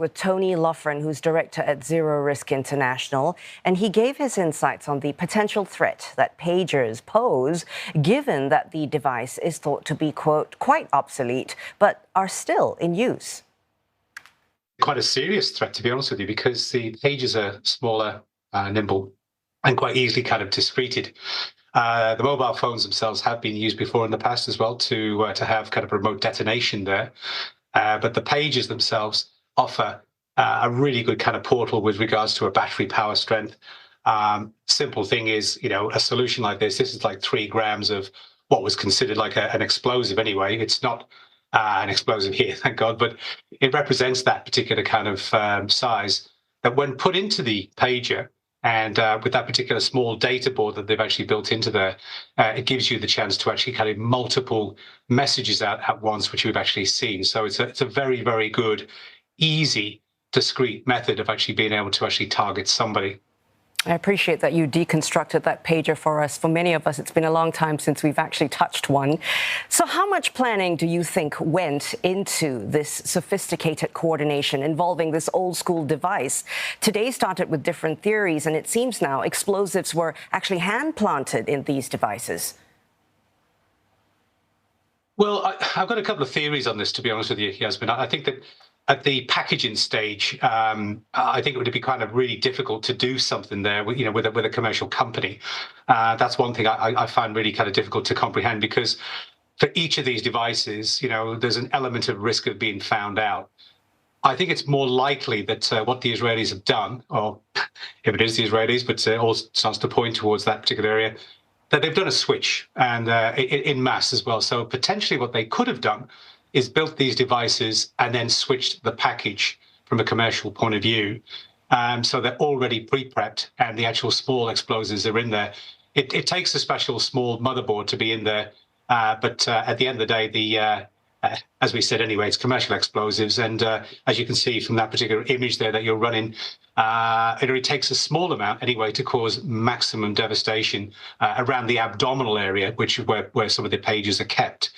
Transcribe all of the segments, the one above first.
With Tony Loughran, who's director at Zero Risk International, and he gave his insights on the potential threat that pagers pose, given that the device is thought to be, quote, quite obsolete, but are still in use. Quite a serious threat, to be honest with you, because the pages are smaller, nimble, and quite easily kind of discreted. The mobile phones themselves have been used before in the past as well to have kind of remote detonation there. But the pages themselves offer a really good kind of portal with regards to a battery power strength. Simple thing is, a solution like this is like 3 grams of what was considered like an explosive anyway. It's not an explosive here, thank God, but it represents that particular kind of size that when put into the pager, and with that particular small data board that they've actually built into there, it gives you the chance to actually carry multiple messages out at once, which we've actually seen. So it's a very, very good, easy, discrete method of actually being able to actually target somebody. I appreciate that you deconstructed that pager for us. For many of us, it's been a long time since we've actually touched one. So how much planning do you think went into this sophisticated coordination involving this old school device? Today started with different theories, and it seems now explosives were actually hand planted in these devices. Well, I've got a couple of theories on this, to be honest with you, Yasmin. I think that at the packaging stage, I think it would be kind of really difficult to do something there, with a commercial company. That's one thing I find really kind of difficult to comprehend, because for each of these devices, there's an element of risk of being found out. I think it's more likely that what the Israelis have done, or if it is the Israelis, but it all starts to point towards that particular area, that they've done a switch, and in mass as well. So potentially what they could have done is built these devices and then switched the package from a commercial point of view. So they're already pre-prepped, and the actual small explosives are in there. It takes a special small motherboard to be in there, but at the end of the day, as we said anyway, it's commercial explosives. And as you can see from that particular image there that you're running, it only takes a small amount anyway to cause maximum devastation around the abdominal area, which is where some of the pages are kept.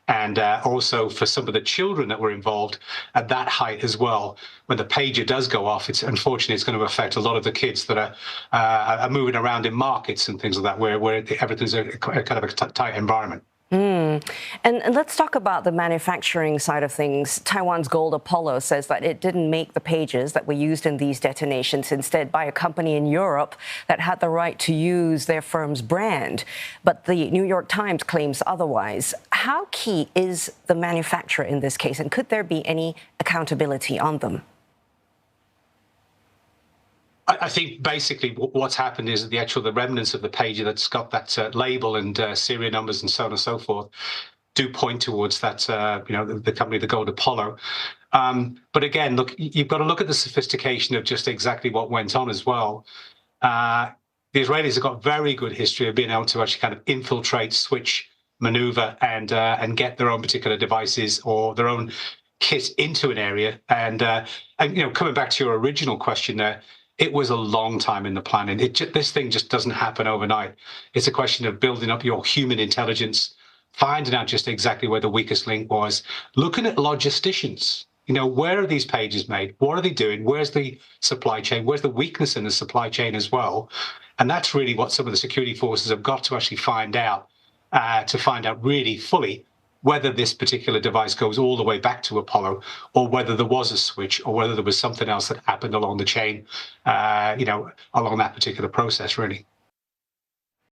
And also for some of the children that were involved at that height as well, when the pager does go off, unfortunately it's going to affect a lot of the kids that are moving around in markets and things like that, where everything's a kind of a tight environment. And let's talk about the manufacturing side of things. Taiwan's Gold Apollo says that it didn't make the pages that were used in these detonations, instead by a company in Europe that had the right to use their firm's brand. But the New York Times claims otherwise. How key is the manufacturer in this case, and could there be any accountability on them? I think basically what's happened is the remnants of the pager that's got that label and serial numbers and so on and so forth do point towards that, the company, the Gold Apollo. But again, look, you've got to look at the sophistication of just exactly what went on as well. The Israelis have got very good history of being able to actually kind of infiltrate, switch, maneuver, and get their own particular devices or their own kit into an area. And coming back to your original question there, it was a long time in the planning. This thing just doesn't happen overnight. It's a question of building up your human intelligence, finding out just exactly where the weakest link was, looking at logisticians. Where are these pages made? What are they doing? Where's the supply chain? Where's the weakness in the supply chain as well? And that's really what some of the security forces have got to actually find out really fully whether this particular device goes all the way back to Apollo, or whether there was a switch, or whether there was something else that happened along the chain, along that particular process, really.